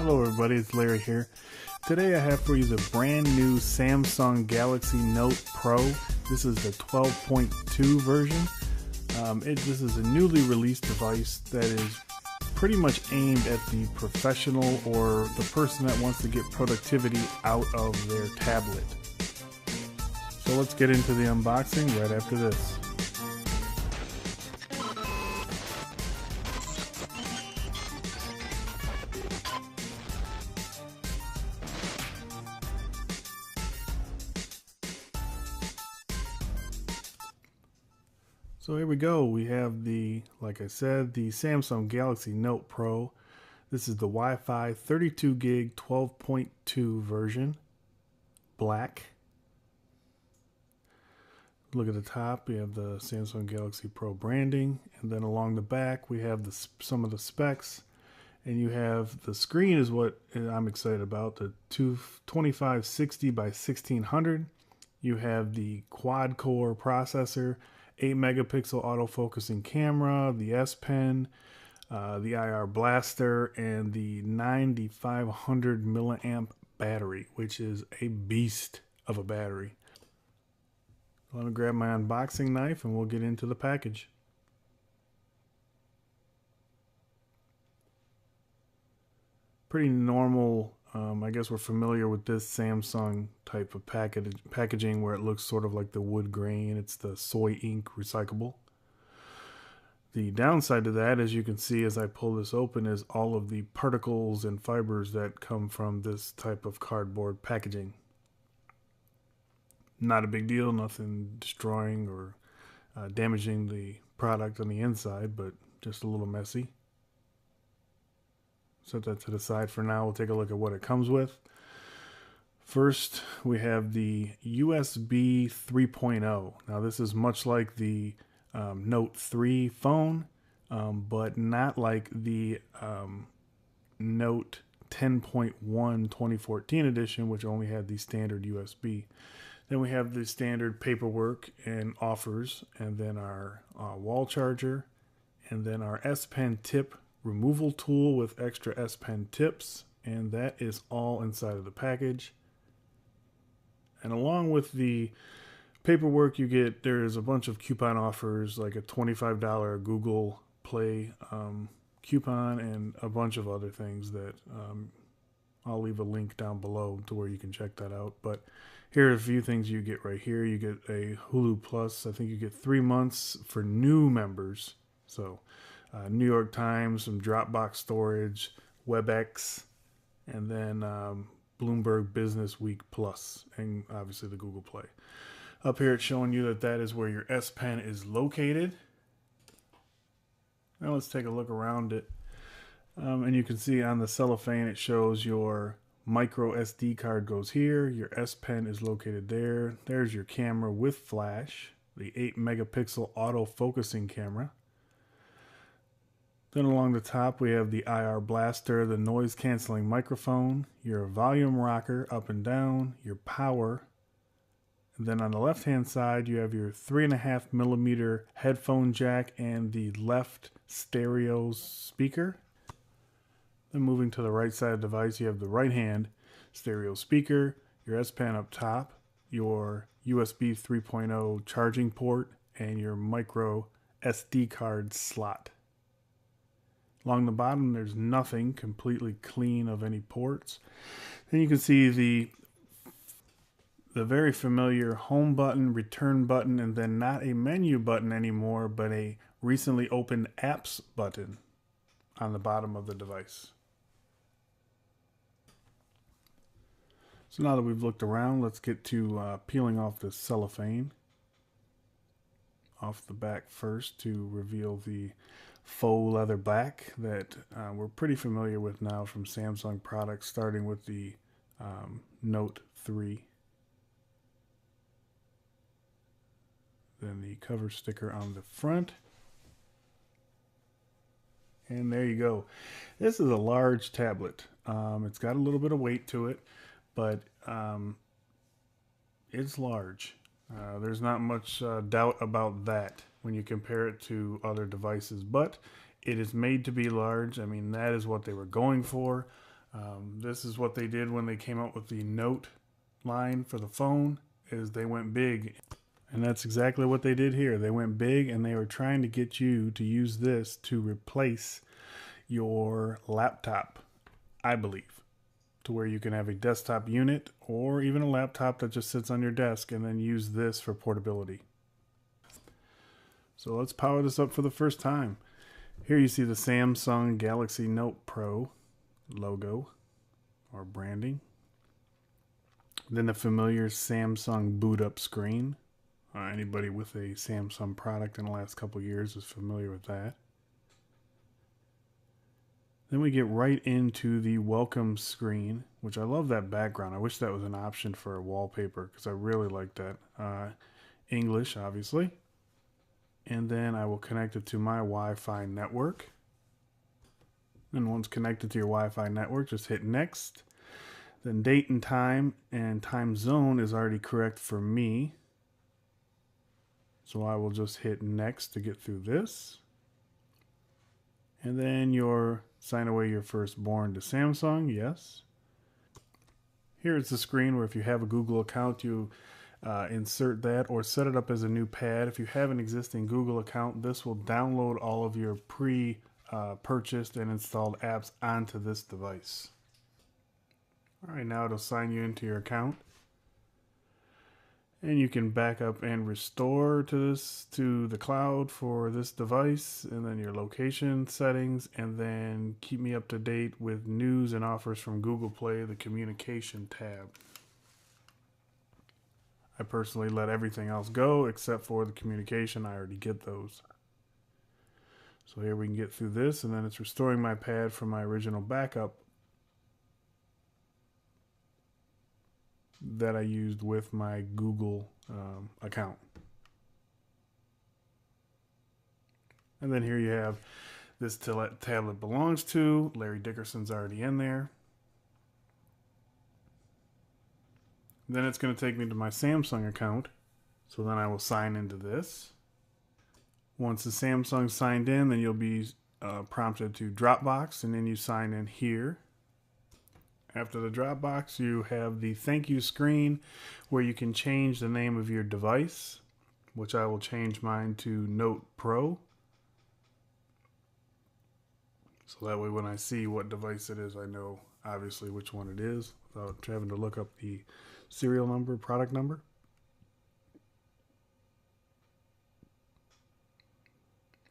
Hello everybody, it's Larry here. Today I have for you the brand new Samsung Galaxy Note Pro. This is the 12.2 version. This is a newly released device that is pretty much aimed at the professional or the person that wants to get productivity out of their tablet. So let's get into the unboxing right after this. So here we go. We have like I said, the Samsung Galaxy Note Pro. This is the Wi-Fi 32 gig 12.2 version, black. Look at the top, we have the Samsung Galaxy Pro branding, and then along the back we have some of the specs, and you have the screen is what I'm excited about, the 2560 by 1600. You have the quad-core processor, 8 megapixel autofocusing camera, the S Pen, the IR blaster, and the 9500 milliamp battery, which is a beast of a battery. I'm going to grab my unboxing knife and we'll get into the package. Pretty normal. I guess we're familiar with this Samsung type of packaging where it looks sort of like the wood grain. It's the soy ink recyclable. The downside to that, as you can see as I pull this open, is all of the particles and fibers that come from this type of cardboard packaging. Not a big deal, nothing destroying or damaging the product on the inside, but just a little messy. Set that to the side for now. We'll take a look at what it comes with. First, we have the USB 3.0. Now, this is much like the Note 3 phone, but not like the Note 10.1 2014 edition, which only had the standard USB. Then we have the standard paperwork and offers, and then our wall charger, and then our S Pen tip removal tool with extra S Pen tips, and that is all inside of the package. And along with the paperwork you get, there's a bunch of coupon offers, like a $25 Google Play coupon and a bunch of other things that I'll leave a link down below to where you can check that out. But here are a few things you get right here. You get a Hulu Plus. I think you get 3 months for new members. So New York Times, some Dropbox storage, WebEx, and then Bloomberg Business Week Plus, and obviously the Google Play. Up here it's showing you that is where your S Pen is located. Now let's take a look around it. And you can see on the cellophane it shows your micro SD card goes here, your S Pen is located there. There's your camera with flash, the 8 megapixel auto focusing camera. Then along the top we have the IR blaster, the noise canceling microphone, your volume rocker up and down, your power. And then on the left hand side you have your 3.5 millimeter headphone jack and the left stereo speaker. Then moving to the right side of the device you have the right hand stereo speaker, your S Pen up top, your USB 3.0 charging port, and your micro SD card slot. Along the bottom there's nothing, completely clean of any ports. Then you can see the very familiar home button, return button, and then not a menu button anymore, but a recently opened apps button on the bottom of the device. So now that we've looked around, let's get to peeling off the cellophane off the back first to reveal the faux leather back that we're pretty familiar with now from Samsung products, starting with the Note 3. Then the cover sticker on the front. And there you go. This is a large tablet. It's got a little bit of weight to it, but it's large. There's not much doubt about that when you compare it to other devices, but it is made to be large. I mean, that is what they were going for. This is what they did when they came out with the Note line for the phone, is they went big. And that's exactly what they did here. They went big and they were trying to get you to use this to replace your laptop, I believe, to where you can have a desktop unit or even a laptop that just sits on your desk and then use this for portability. So let's power this up for the first time. Here you see the Samsung Galaxy Note Pro logo or branding. Then the familiar Samsung boot up screen. Anybody with a Samsung product in the last couple years is familiar with that. Then we get right into the welcome screen, which I love that background. I wish that was an option for a wallpaper because I really like that. English, obviously. And then I will connect it to my Wi-Fi network. And once connected to your Wi-Fi network, just hit next. Then date and time zone is already correct for me. So I will just hit next to get through this. And then sign away your firstborn to Samsung, yes. Here is the screen where if you have a Google account, you insert that or set it up as a new pad. If you have an existing Google account, this will download all of your purchased and installed apps onto this device. All right, now it'll sign you into your account. And you can back up and restore to the cloud for this device, and then your location settings, and then keep me up to date with news and offers from Google Play, the communication tab. I personally let everything else go except for the communication. I already get those. So here we can get through this, and then it's restoring my pad from my original backup that I used with my Google account. And then here you have this tablet belongs to. Larry Dickerson's already in there. Then it's going to take me to my Samsung account. So then I will sign into this. Once the Samsung signed in, then you'll be prompted to Dropbox, and then you sign in here. After the Dropbox, you have the thank you screen where you can change the name of your device, which I will change mine to Note Pro. So that way when I see what device it is, I know obviously which one it is without having to look up the serial number, product number.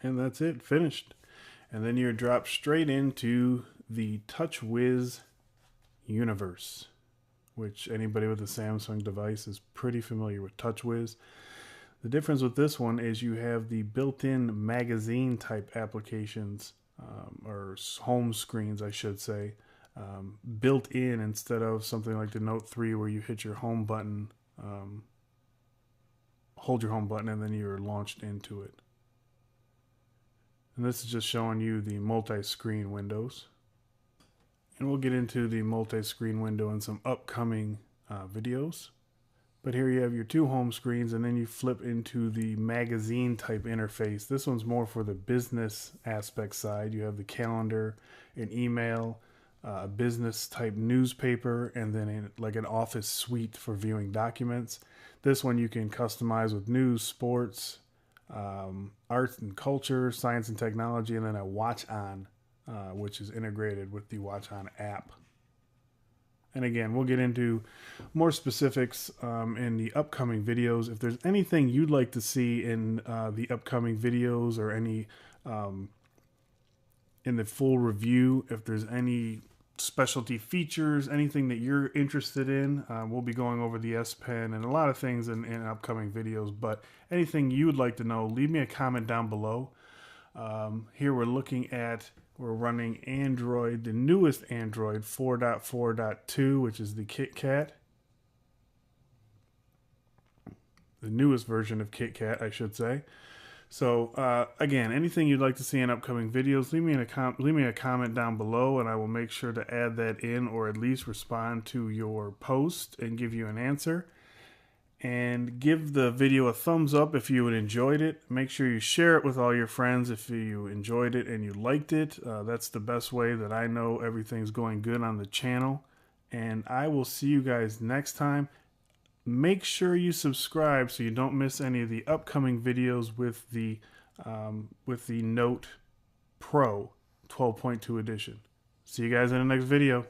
And that's it, finished. And then you're dropped straight into the TouchWiz universe, which anybody with a Samsung device is pretty familiar with TouchWiz. The difference with this one is you have the built-in magazine type applications, or home screens, I should say, built in instead of something like the Note 3 where you hit your home button, hold your home button, and then you're launched into it. And this is just showing you the multi-screen windows. And we'll get into the multi-screen window in some upcoming videos. But here you have your two home screens, and then you flip into the magazine type interface. This one's more for the business aspect side. You have the calendar, an email, a business type newspaper, and then like an office suite for viewing documents. This one you can customize with news, sports, arts and culture, science and technology, and then a Watch On, which is integrated with the Watch On app. And again, we'll get into more specifics in the upcoming videos. If there's anything you'd like to see in the upcoming videos, or any in the full review, if there's any specialty features, anything that you're interested in, we'll be going over the S Pen and a lot of things in upcoming videos. But anything you would like to know, leave me a comment down below. Here we're running Android, the newest Android 4.4.2, which is the KitKat. The newest version of KitKat, I should say. So again, anything you'd like to see in upcoming videos, leave me a comment down below, and I will make sure to add that in, or at least respond to your post and give you an answer. and give the video a thumbs up if you enjoyed it. Make sure you share it with all your friends if you enjoyed it and you liked it. That's the best way that I know everything's going good on the channel. And I will see you guys next time. Make sure you subscribe so you don't miss any of the upcoming videos with the Note Pro 12.2 edition. See you guys in the next video.